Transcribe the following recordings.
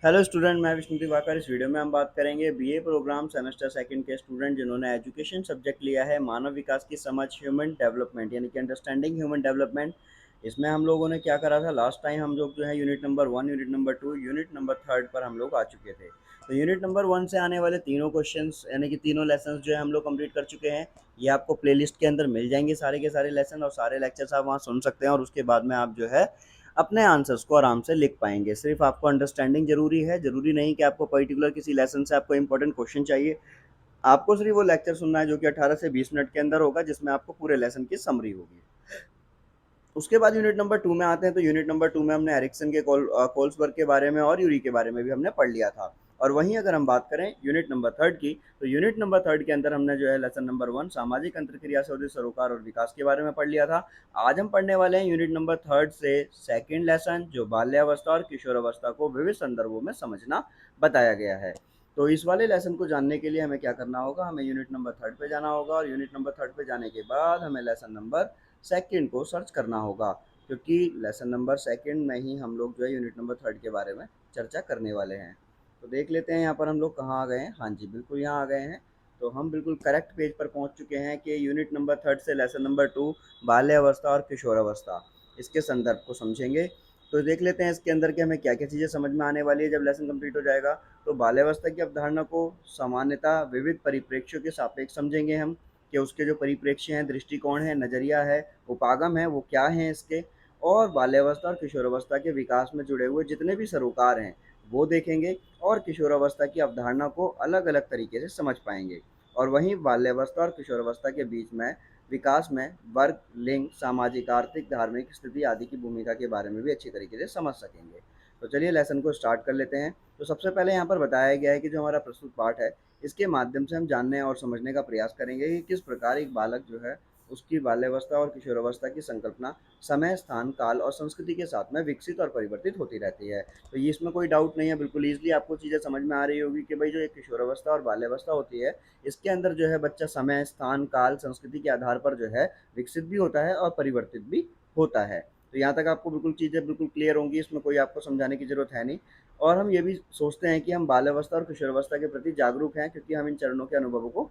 Hello student, मैं विष्णु दिवाकर। इस video में हम बात करेंगे बीए प्रोग्राम सेमेस्टर सेकंड के स्टूडेंट जिन्होंने एजुकेशन सब्जेक्ट लिया है मानव विकास की समझ, ह्यूमन डेवलपमेंट यानी कि अंडरस्टैंडिंग ह्यूमन डेवलपमेंट। इसमें हम लोगों ने क्या करा था, लास्ट टाइम हम लोग जो है unit number 1, unit number 2, unit number 3 पर हम लोग आ चुके थे। तो यूनिट नंबर 1 से आने वाले तीनों क्वेश्चंस यानी कि तीनों लेसन्स जो है हम लोग कंप्लीट कर चुके हैं। ये आपको प्लेलिस्ट के अंदर मिल जाएंगे सारे के सारे लेसन, और सारे लेक्चर्स आप वहाँ सुन सकते हैं। और उसके बाद में आप जो है अपने आंसर्स को आराम से लिख पाएंगे। सिर्फ आपको अंडरस्टैंडिंग जरूरी है, जरूरी नहीं कि आपको पर्टिकुलर किसी लेसन से आपको इंपॉर्टेंट क्वेश्चन चाहिए। आपको सिर्फ वो लेक्चर सुनना है जो कि 18 से 20 मिनट के अंदर होगा, जिसमें आपको पूरे लेसन की समरी होगी। उसके बाद यूनिट नंबर 2 में आते हैं। तो यूनिट नंबर 2 में हमने एरिक्सन के कोल्सबर्ग के बारे में और यूरी के बारे में भी हमने पढ़ लिया था। और वहीं अगर हम बात करें यूनिट नंबर 3 की, तो यूनिट नंबर 3 के अंदर हमने जो है लेसन नंबर 1 सामाजिक अंतरक्रिया से उदित सरोकार और विकास के बारे में पढ़ लिया था। आज हम पढ़ने वाले हैं यूनिट नंबर 3 से सेकंड लेसन, जो बाल्यावस्था और किशोरावस्था को विविध संदर्भों में समझना बताया गया है। तो इस वाले लेसन को जानने के लिए हमें क्या करना होगा, हमें यूनिट नंबर 3 पे जाना होगा, और यूनिट नंबर 3 पे जाने के बाद हमें लेसन नंबर सेकंड को सर्च करना होगा, क्योंकि लेसन नंबर सेकंड में ही हम लोग जो है यूनिट नंबर 3 के बारे में चर्चा करने वाले हैं। तो देख लेते हैं यहाँ पर हम लोग कहाँ आ गए हैं। हाँ जी, बिल्कुल यहाँ आ गए हैं। तो हम बिल्कुल करेक्ट पेज पर पहुँच चुके हैं कि यूनिट नंबर 3 से लेसन नंबर 2 बाल्यावस्था और किशोरावस्था, इसके संदर्भ को समझेंगे। तो देख लेते हैं इसके अंदर के हमें क्या क्या चीज़ें समझ में आने वाली है जब लेसन कंप्लीट हो जाएगा। तो बाल्यावस्था की अवधारणा को सामान्यतः विविध परिप्रेक्ष्यों के सापेक्ष समझेंगे हम, कि उसके जो परिप्रेक्ष्य हैं, दृष्टिकोण है, नज़रिया है, उपागम है, वो क्या हैं इसके। और बाल्यावस्था और किशोरावस्था के विकास में जुड़े हुए जितने भी सरोकार हैं वो देखेंगे, और किशोरावस्था की अवधारणा को अलग अलग तरीके से समझ पाएंगे। और वहीं बाल्यावस्था और किशोरावस्था के बीच में विकास में वर्ग, लिंग, सामाजिक, आर्थिक, धार्मिक स्थिति आदि की भूमिका के बारे में भी अच्छी तरीके से समझ सकेंगे। तो चलिए लेसन को स्टार्ट कर लेते हैं। तो सबसे पहले यहाँ पर बताया गया है कि जो हमारा प्रस्तुत पाठ है, इसके माध्यम से हम जानने और समझने का प्रयास करेंगे कि किस प्रकार एक बालक जो है उसकी बाल्यावस्था और किशोरावस्था की संकल्पना समय, स्थान, काल और संस्कृति के साथ में विकसित और परिवर्तित होती रहती है। तो ये इसमें कोई डाउट नहीं है, बिल्कुल ईजिली आपको चीज़ें समझ में आ रही होगी कि भाई जो एक किशोरावस्था और बाल्यावस्था होती है, इसके अंदर जो है बच्चा समय, स्थान, काल, संस्कृति के आधार पर जो है विकसित भी होता है और परिवर्तित भी होता है। तो यहाँ तक आपको बिल्कुल चीज़ें बिल्कुल क्लियर होंगी, इसमें कोई आपको समझाने की ज़रूरत है नहीं। और हम ये भी सोचते हैं कि हम बाल्यावस्था और किशोरावस्था के प्रति जागरूक हैं, क्योंकि हम इन चरणों के अनुभवों को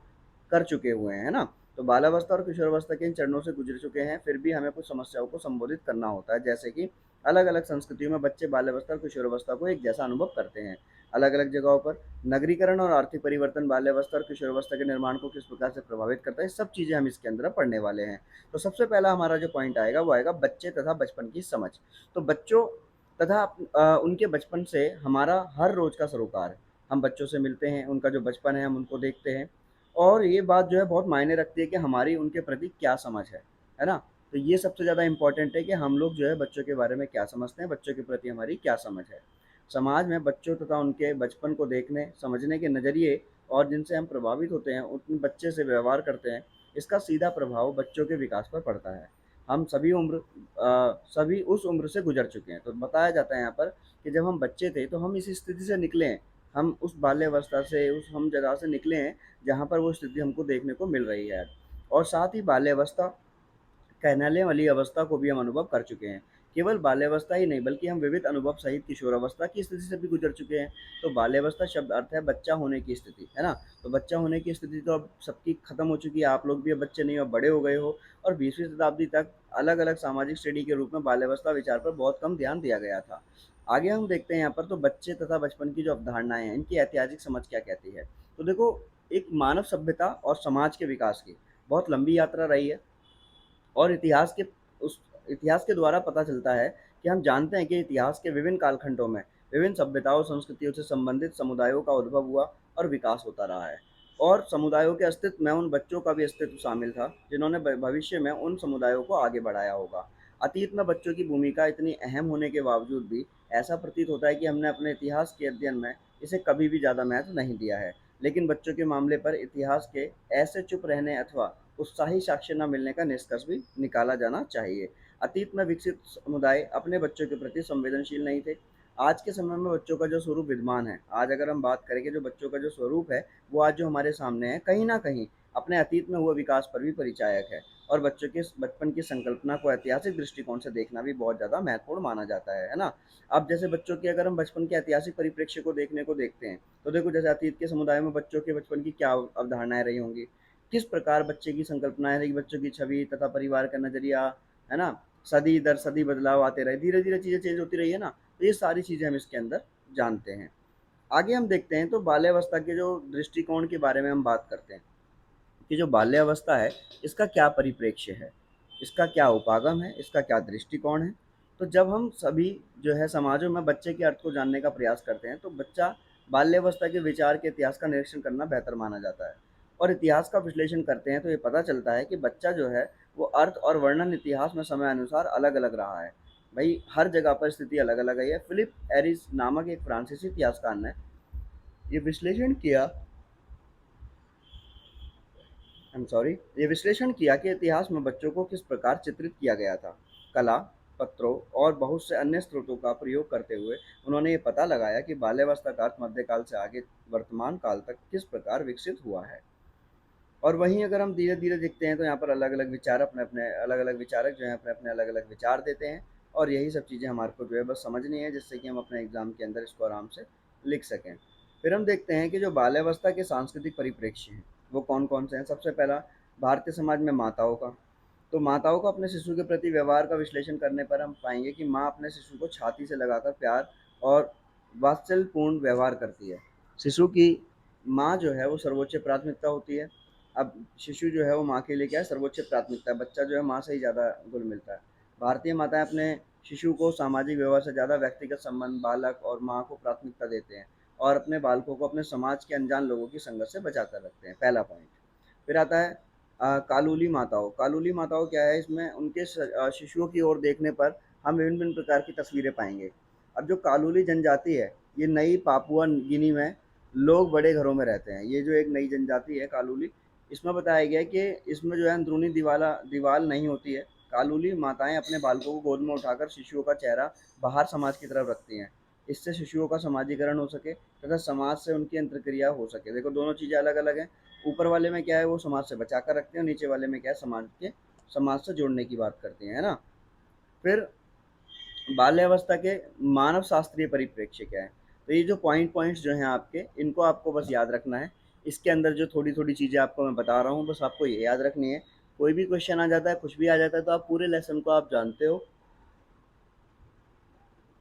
कर चुके हुए हैं, है ना। तो बालावस्था और किशोरावस्था के इन चरणों से गुजर चुके हैं, फिर भी हमें कुछ समस्याओं को संबोधित करना होता है, जैसे कि अलग अलग संस्कृतियों में बच्चे बाल्यावस्था और किशोरावस्था को एक जैसा अनुभव करते हैं। अलग अलग जगहों पर नगरीकरण और आर्थिक परिवर्तन बाल्यावस्था और किशोरावस्था के निर्माण को किस प्रकार से प्रभावित करता है, सब चीज़ें हम इसके अंदर पढ़ने वाले हैं। तो सबसे पहला हमारा जो पॉइंट आएगा वो आएगा बच्चे तथा बचपन की समझ। तो बच्चों तथा उनके बचपन से हमारा हर रोज का सरोकार, हम बच्चों से मिलते हैं, उनका जो बचपन है हम उनको देखते हैं, और ये बात जो है बहुत मायने रखती है कि हमारी उनके प्रति क्या समझ है ना। तो ये सबसे ज़्यादा इम्पोर्टेंट है कि हम लोग जो है बच्चों के बारे में क्या समझते हैं, बच्चों के प्रति हमारी क्या समझ है। समाज में बच्चों तथा उनके बचपन को देखने समझने के नज़रिए और जिनसे हम प्रभावित होते हैं, उन बच्चे से व्यवहार करते हैं, इसका सीधा प्रभाव बच्चों के विकास पर पड़ता है। हम सभी उस उम्र से गुजर चुके हैं। तो बताया जाता है यहाँ पर कि जब हम बच्चे थे तो हम इस स्थिति से निकले हैं, हम उस बाल्यावस्था से, उस हम जगह से निकले हैं जहाँ पर वो स्थिति हमको देखने को मिल रही है। और साथ ही बाल्यावस्था कहलाने वाली अवस्था को भी हम अनुभव कर चुके हैं। केवल बाल्यावस्था ही नहीं, बल्कि हम विविध अनुभव सहित किशोरावस्था की स्थिति से भी गुजर चुके हैं। तो बाल्यावस्था शब्द अर्थ है बच्चा होने की स्थिति, है ना। तो बच्चा होने की स्थिति तो अब सबकी खत्म हो चुकी है, आप लोग भी अब बच्चे नहीं हो, अब बड़े हो गए हो। और 20वीं शताब्दी तक अलग अलग सामाजिक श्रेणी के रूप में बाल्यावस्था विचार पर बहुत कम ध्यान दिया गया था। आगे हम देखते हैं यहाँ पर, तो बच्चे तथा बचपन की जो अवधारणाएं हैं, इनकी ऐतिहासिक समझ क्या कहती है। तो देखो, एक मानव सभ्यता और समाज के विकास की बहुत लंबी यात्रा रही है। और उस इतिहास के द्वारा पता चलता है कि हम जानते हैं कि इतिहास के विभिन्न कालखंडों में विभिन्न सभ्यताओं, संस्कृतियों से संबंधित समुदायों का उद्भव हुआ और विकास होता रहा है। और समुदायों के अस्तित्व में उन बच्चों का भी अस्तित्व शामिल था जिन्होंने भविष्य में उन समुदायों को आगे बढ़ाया होगा। अतीत में बच्चों की भूमिका इतनी अहम होने के बावजूद भी ऐसा प्रतीत होता है कि हमने अपने इतिहास के अध्ययन में इसे कभी भी ज़्यादा महत्व नहीं दिया है। लेकिन बच्चों के मामले पर इतिहास के ऐसे चुप रहने अथवा उत्साही साक्ष्य न मिलने का निष्कर्ष भी निकाला जाना चाहिए। अतीत में विकसित समुदाय अपने बच्चों के प्रति संवेदनशील नहीं थे। आज के समय में बच्चों का जो स्वरूप विद्यमान है, आज अगर हम बात करें कि जो बच्चों का जो स्वरूप है, वो आज जो हमारे सामने है, कहीं न कहीं अपने अतीत में हुए विकास पर भी परिचायक है और बच्चों के बचपन की संकल्पना को ऐतिहासिक दृष्टिकोण से देखना भी बहुत ज़्यादा महत्वपूर्ण माना जाता है ना? अब जैसे बच्चों की अगर हम बचपन के ऐतिहासिक परिप्रेक्ष्य को देखते हैं, तो देखो जैसे अतीत के समुदाय में बच्चों के बचपन की क्या अवधारणाएँ रही होंगी, किस प्रकार बच्चे की संकल्पनाएँ रही, बच्चों की छवि तथा परिवार का नज़रिया, है ना? सदी दर सदी बदलाव आते रहे, धीरे-धीरे चीज़ें चेंज होती रही है ना? तो ये सारी चीज़ें हम इसके अंदर जानते हैं। आगे हम देखते हैं तो बाल्यावस्था के जो दृष्टिकोण के बारे में हम बात करते हैं कि जो बाल्यावस्था है इसका क्या परिप्रेक्ष्य है, इसका क्या उपागम है, इसका क्या दृष्टिकोण है। तो जब हम सभी जो है समाजों में बच्चे के अर्थ को जानने का प्रयास करते हैं तो बच्चा बाल्यावस्था के विचार के इतिहास का निरीक्षण करना बेहतर माना जाता है और इतिहास का विश्लेषण करते हैं तो ये पता चलता है कि बच्चा जो है वो अर्थ और वर्णन इतिहास में समय अनुसार अलग अलग रहा है। भाई हर जगह पर स्थिति अलग अलग है। फिलिप एरिस नामक एक फ्रांसीसी इतिहासकार ने ये विश्लेषण किया आई एम सॉरी ये विश्लेषण किया कि इतिहास में बच्चों को किस प्रकार चित्रित किया गया था। कला, पत्रों और बहुत से अन्य स्रोतों का प्रयोग करते हुए उन्होंने ये पता लगाया कि बाल्यावस्था का अर्थ मध्यकाल से आगे वर्तमान काल तक किस प्रकार विकसित हुआ है। और वहीं अगर हम धीरे धीरे देखते हैं तो यहाँ पर अलग अलग विचार अपने अपने अलग अलग विचारक जो हैं अपने अपने अलग अलग विचार देते हैं और यही सब चीज़ें हमारे को जो है बस समझनी है जिससे कि हम अपने एग्जाम के अंदर इसको आराम से लिख सकें। फिर हम देखते हैं कि जो बाल्यावस्था के सांस्कृतिक परिप्रेक्ष्य हैं वो कौन कौन से हैं। सबसे पहला भारतीय समाज में माताओं का। तो माताओं को अपने शिशु के प्रति व्यवहार का विश्लेषण करने पर हम पाएंगे कि माँ अपने शिशु को छाती से लगाकर प्यार और वात्सल्यपूर्ण व्यवहार करती है। शिशु की माँ जो है वो सर्वोच्च प्राथमिकता होती है। अब शिशु जो है वो माँ के लिए क्या है, सर्वोच्च प्राथमिकता है। बच्चा जो है माँ से ही ज़्यादा घुल मिलता है। भारतीय माताएं अपने शिशु को सामाजिक व्यवहार से ज़्यादा व्यक्तिगत संबंध, बालक और माँ को प्राथमिकता देते हैं और अपने बालकों को अपने समाज के अनजान लोगों की संगत से बचा कर रखते हैं। पहला पॉइंट। फिर आता है कालूली माताओं। कालूली माताओं क्या है, इसमें उनके शिशुओं की ओर देखने पर हम विभिन्न विभिन्न प्रकार की तस्वीरें पाएंगे। अब जो कालूली जनजाति है ये नई पापुआ गिनी में लोग बड़े घरों में रहते हैं। ये जो एक नई जनजाति है कालूली, इसमें बताया गया है कि इसमें जो है अंदरूनी दीवाल नहीं होती है। कालूली माताएं अपने बालकों को गोद में उठाकर शिशुओं का चेहरा बाहर समाज की तरफ रखती हैं। इससे शिशुओं का समाजीकरण हो सके तथा समाज से उनकी अंतरक्रिया हो सके। देखो दोनों चीज़ें अलग अलग हैं। ऊपर वाले में क्या है वो समाज से बचा कर रखते हैं, नीचे वाले में क्या है समाज से जोड़ने की बात करते हैं, है ना। फिर बाल्यावस्था के मानव शास्त्रीय परिप्रेक्ष्य क्या है। तो ये जो पॉइंट्स जो हैं आपके, इनको आपको बस याद रखना है। इसके अंदर जो थोड़ी थोड़ी चीज़ें आपको मैं बता रहा हूँ बस आपको ये याद रखनी है। कोई भी क्वेश्चन आ जाता है, कुछ भी आ जाता है तो आप पूरे लेसन को आप जानते हो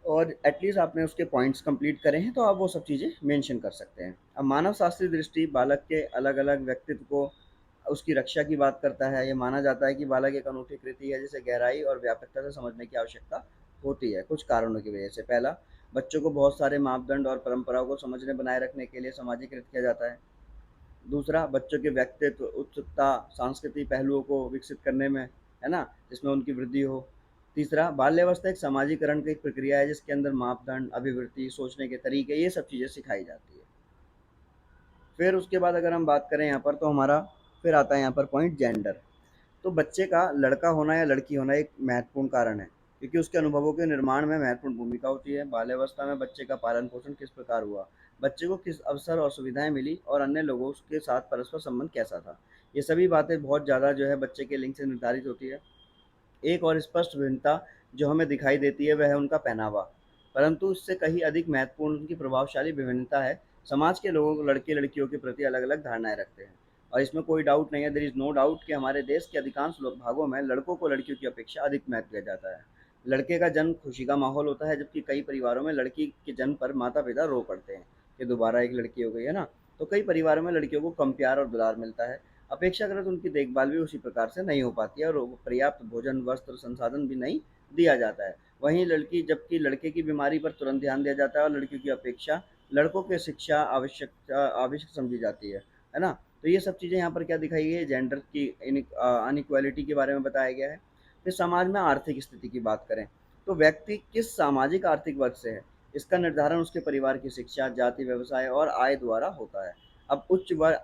और एटलीस्ट आपने उसके पॉइंट्स कंप्लीट करे हैं तो आप वो सब चीज़ें मेंशन कर सकते हैं। अब मानव शास्त्रीय दृष्टि बालक के अलग अलग व्यक्तित्व को उसकी रक्षा की बात करता है। ये माना जाता है कि बालक एक अनूठी कृति है जिसे गहराई और व्यापकता से समझने की आवश्यकता होती है कुछ कारणों की वजह से। पहला, बच्चों को बहुत सारे मापदंड और परंपराओं को समझने बनाए रखने के लिए सामाजिकृत किया जाता है। दूसरा, बच्चों के व्यक्तित्व, उत्सुकता, सांस्कृतिक पहलुओं को विकसित करने में, है ना, जिसमें उनकी वृद्धि हो। तीसरा, बाल्यावस्था एक समाजीकरण की एक प्रक्रिया है जिसके अंदर मापदंड, अभिवृत्ति, सोचने के तरीके, ये सब चीज़ें सिखाई जाती है। फिर उसके बाद अगर हम बात करें यहाँ पर तो हमारा फिर आता है यहाँ पर पॉइंट जेंडर। तो बच्चे का लड़का होना या लड़की होना एक महत्वपूर्ण कारण है क्योंकि उसके अनुभवों के निर्माण में महत्वपूर्ण भूमिका होती है। बाल्यावस्था में बच्चे का पालन पोषण किस प्रकार हुआ, बच्चे को किस अवसर और सुविधाएं मिली और अन्य लोगों के साथ परस्पर संबंध कैसा था, ये सभी बातें बहुत ज़्यादा जो है बच्चे के लिंग से निर्धारित होती है। एक और स्पष्ट भिन्नता जो हमें दिखाई देती है वह है उनका पहनावा, परंतु इससे कहीं अधिक महत्वपूर्ण उनकी प्रभावशाली विभिन्नता है। समाज के लोग लड़के लड़कियों के प्रति अलग अलग धारणाएं रखते हैं और इसमें कोई डाउट नहीं है, देयर इज़ नो डाउट कि हमारे देश के अधिकांश भागों में लड़कों को लड़कियों की अपेक्षा अधिक महत्व दिया जाता है। लड़के का जन्म खुशी का माहौल होता है जबकि कई परिवारों में लड़की के जन्म पर माता पिता रो पड़ते हैं कि दोबारा एक लड़की हो गई, है ना। तो कई परिवारों में लड़कियों को कम प्यार और दुलार मिलता है। अपेक्षाकृत उनकी देखभाल भी उसी प्रकार से नहीं हो पाती है और पर्याप्त भोजन, वस्त्र, संसाधन भी नहीं दिया जाता है। वहीं लड़की जबकि लड़के की बीमारी पर तुरंत ध्यान दिया जाता है और लड़कियों की अपेक्षा लड़कों की शिक्षा आवश्यक समझी जाती है ना। तो ये सब चीज़ें यहाँ पर क्या दिखाई गई है, जेंडर की अनइक्वालिटी के बारे में बताया गया है। फिर समाज में आर्थिक स्थिति की बात करें तो व्यक्ति किस सामाजिक आर्थिक वर्ग से है, इसका निर्धारण उसके परिवार की शिक्षा, जाति, व्यवसाय और आय द्वारा होता है। अब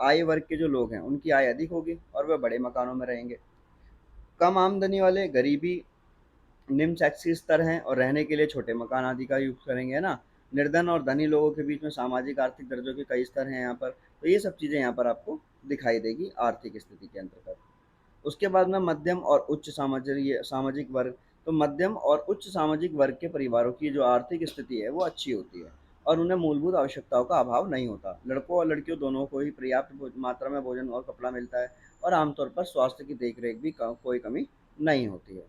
आय वर्ग के जो लोग हैं उनकी आय अधिक होगी और वह बड़े मकानों में रहेंगे। कम आमदनी वाले गरीबी, निम्न शैक्षिक स्तर हैं और रहने के लिए छोटे मकान आदि का यूज करेंगे, है ना। निर्धन और धनी लोगों के बीच में सामाजिक आर्थिक दर्जों के कई स्तर हैं यहाँ पर। तो ये सब चीज़ें यहाँ पर आपको दिखाई देगी आर्थिक स्थिति के अंतर्गत। उसके बाद में मध्यम और उच्च सामाजिक वर्ग। तो मध्यम और उच्च सामाजिक वर्ग के परिवारों की जो आर्थिक स्थिति है वो अच्छी होती है और उन्हें मूलभूत आवश्यकताओं का अभाव नहीं होता। लड़कों और लड़कियों दोनों को ही पर्याप्त मात्रा में भोजन और कपड़ा मिलता है और आमतौर पर स्वास्थ्य की देखरेख भी कोई कमी नहीं होती है।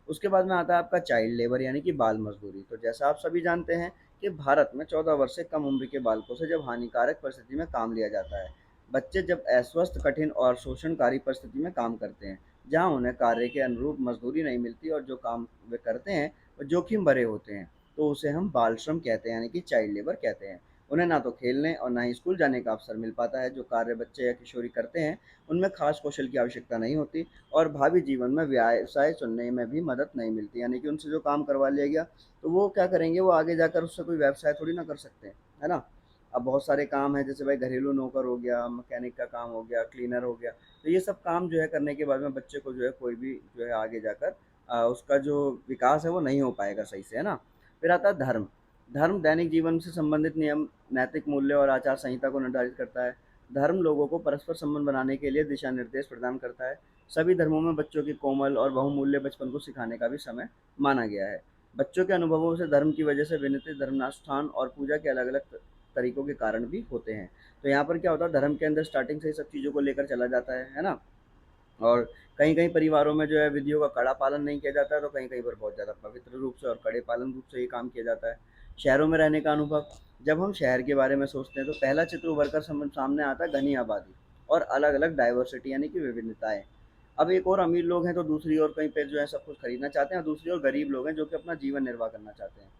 उसके बाद में आता है आपका चाइल्ड लेबर यानी कि बाल मजदूरी। तो जैसा आप सभी जानते हैं कि भारत में 14 वर्ष से कम उम्र के बालकों से जब हानिकारक परिस्थिति में काम लिया जाता है। बच्चे जब अस्वस्थ, कठिन और शोषणकारी परिस्थिति में काम करते हैं, जहां उन्हें कार्य के अनुरूप मजदूरी नहीं मिलती और जो काम वे करते हैं वो जोखिम भरे होते हैं, तो उसे हम बाल श्रम कहते हैं यानी कि चाइल्ड लेबर कहते हैं। उन्हें ना तो खेलने और ना ही स्कूल जाने का अवसर मिल पाता है। जो कार्य बच्चे या किशोरी करते हैं उनमें खास कौशल की आवश्यकता नहीं होती और भावी जीवन में व्यवसाय चुनने में भी मदद नहीं मिलती। यानी कि उनसे जो काम करवा लिया गया तो वो क्या करेंगे, वो आगे जाकर उससे कोई व्यवसाय थोड़ी ना कर सकते हैं, है ना। अब बहुत सारे काम हैं, जैसे भाई घरेलू नौकर हो गया, मैकेनिक का काम हो गया, क्लीनर हो गया। तो ये सब काम जो है करने के बाद में बच्चे को जो है कोई भी जो है आगे जाकर उसका जो विकास है वो नहीं हो पाएगा सही से, है ना। फिर आता है धर्म। धर्म दैनिक जीवन से संबंधित नियम, नैतिक मूल्य और आचार संहिता को निर्धारित करता है। धर्म लोगों को परस्पर संबंध बनाने के लिए दिशा निर्देश प्रदान करता है। सभी धर्मों में बच्चों के कोमल और बहुमूल्य बचपन को सिखाने का भी समय माना गया है। बच्चों के अनुभवों से धर्म की वजह से विनित धर्मानुष्ठान और पूजा के अलग अलग तरीकों के कारण भी होते हैं। तो यहाँ पर क्या होता है, धर्म के अंदर स्टार्टिंग से ही सब चीज़ों को लेकर चला जाता है ना। और कहीं-कहीं परिवारों में जो है विधियों का कड़ा पालन नहीं किया जाता है, तो कहीं-कहीं पर बहुत ज़्यादा पवित्र रूप से और कड़े पालन रूप से ये काम किया जाता है। शहरों में रहने का अनुभव। जब हम शहर के बारे में सोचते हैं तो पहला चित्र उभर कर सामने आता है घनी आबादी और अलग-अलग डाइवर्सिटी यानी कि विभिन्नताएँ। अब एक ओर अमीर लोग हैं तो दूसरी ओर कहीं पे जो है सब कुछ खरीदना चाहते हैं और दूसरी ओर गरीब लोग हैं जो कि अपना जीवन निर्वाह करना चाहते हैं।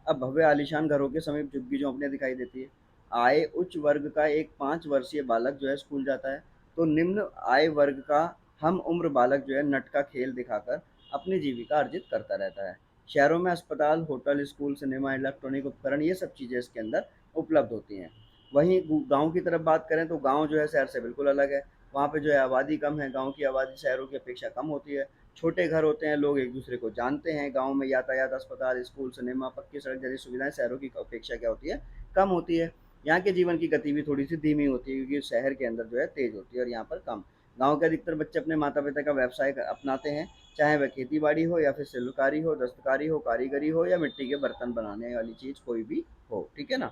अब भव्य आलीशान घरों के समीप झुग्गी झोंपड़ियाँ दिखाई देती है। आय उच्च वर्ग का एक 5 वर्षीय बालक जो है स्कूल जाता है, तो निम्न आय वर्ग का हम उम्र बालक जो है नट का खेल दिखाकर अपनी जीविका अर्जित करता रहता है। शहरों में अस्पताल, होटल, स्कूल, सिनेमा, इलेक्ट्रॉनिक उपकरण ये सब चीज़ें इसके अंदर उपलब्ध होती हैं। वहीं गाँव की तरफ बात करें तो गाँव जो है शहर से बिल्कुल अलग है। वहाँ पे जो है आबादी कम है, गाँव की आबादी शहरों की अपेक्षा कम होती है। छोटे घर होते हैं, लोग एक दूसरे को जानते हैं। गाँव में यातायात, अस्पताल, स्कूल, सिनेमा, पक्की सड़क जैसी सुविधाएं शहरों की अपेक्षा क्या होती है, कम होती है। यहाँ के जीवन की गति भी थोड़ी सी धीमी होती है क्योंकि शहर के अंदर जो है तेज होती है और यहाँ पर कम। गाँव के अधिकतर बच्चे अपने माता पिता का व्यवसाय अपनाते हैं, चाहे वह खेती बाड़ी हो या फिर शिल्पकारी हो, दस्तकारी हो, कारीगरी हो या मिट्टी के बर्तन बनाने वाली चीज़ कोई भी हो, ठीक है ना।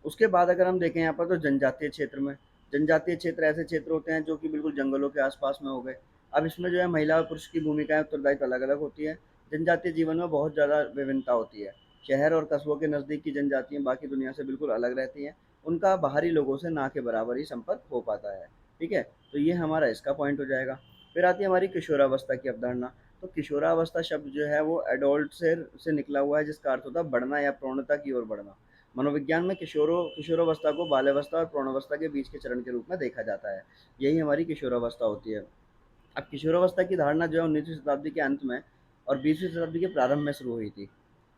उसके बाद अगर हम देखें यहाँ पर तो जनजातीय क्षेत्र में, जनजातीय क्षेत्र ऐसे क्षेत्र होते हैं जो कि बिल्कुल जंगलों के आसपास में हो गए। अब इसमें जो है महिला और पुरुष की भूमिकाएं, उत्तरदायित्व अलग अलग होती है। जनजातीय जीवन में बहुत ज़्यादा विभिन्नता होती है। शहर और कस्बों के नज़दीक की जनजातियाँ बाकी दुनिया से बिल्कुल अलग रहती हैं। उनका बाहरी लोगों से ना के बराबर ही संपर्क हो पाता है, ठीक है। तो ये हमारा इसका पॉइंट हो जाएगा। फिर आती है हमारी किशोरावस्था की अवधारणा। तो किशोरावस्था शब्द जो है वो एडोल्ट से निकला हुआ है, जिसका अर्थ होता है बढ़ना या प्रौढ़ता की ओर बढ़ना। मनोविज्ञान में किशोरावस्था को बाल्यावस्था और प्रौढ़ावस्था के बीच के चरण के रूप में देखा जाता है। यही हमारी किशोरावस्था होती है। अब किशोरावस्था की धारणा जो है 19वीं शताब्दी के अंत में और 20वीं शताब्दी के प्रारंभ में शुरू हुई थी।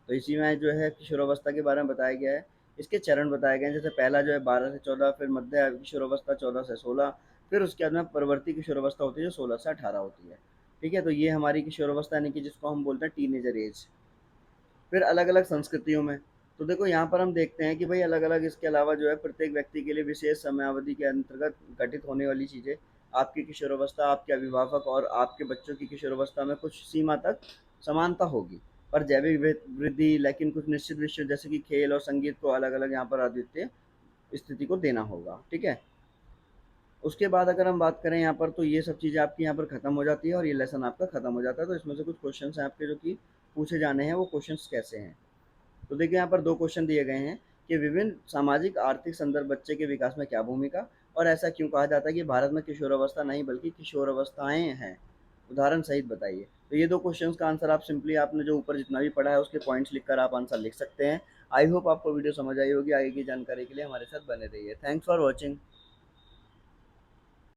तो इसी में जो है किशोरावस्था के बारे में बताया गया है। इसके चरण बताए गए हैं, जैसे पहला जो है 12 से 14, फिर मध्य किशोरावस्था 14 से 16, फिर उसके बाद में परवर्ती किशोरावस्था होती है जो 16 से 18 होती है। ठीक है, तो ये हमारी किशोरावस्था यानी कि जिसको हम बोलते हैं टीनेजर एज। फिर अलग-अलग संस्कृतियों में, तो देखो यहाँ पर हम देखते हैं कि भाई अलग-अलग इसके अलावा जो है प्रत्येक व्यक्ति के लिए विशेष समयावधि के अंतर्गत घटित होने वाली चीज़ें, आपकी किशोरावस्था, आपके अभिभावक और आपके बच्चों की किशोरावस्था में कुछ सीमा तक समानता होगी, पर जैविक वृद्धि लेकिन कुछ निश्चित विषय जैसे कि खेल और संगीत को अलग-अलग यहाँ पर अद्वितीय स्थिति को देना होगा, ठीक है। उसके बाद अगर हम बात करें यहाँ पर तो ये सब चीज़ें आपकी यहाँ पर ख़त्म हो जाती है और ये लेसन आपका ख़त्म हो जाता है। तो इसमें से कुछ क्वेश्चंस हैं आपके जो कि पूछे जाने हैं, वो क्वेश्चंस कैसे हैं। तो देखिए यहाँ पर 2 क्वेश्चन दिए गए हैं कि विभिन्न सामाजिक आर्थिक संदर्भ बच्चे के विकास में क्या भूमिका और ऐसा क्यों कहा जाता है कि भारत में किशोरावस्था नहीं बल्कि किशोरावस्थाएँ हैं? उदाहरण सहित बताइए। तो ये 2 क्वेश्चंस का आंसर आप सिंपली आपने जो ऊपर जितना भी पढ़ा है उसके पॉइंट्स लिखकर आप आंसर लिख सकते हैं। आई होप आपको वीडियो समझ आई होगी। आगे की जानकारी के लिए हमारे साथ बने रहिए। Thanks for watching.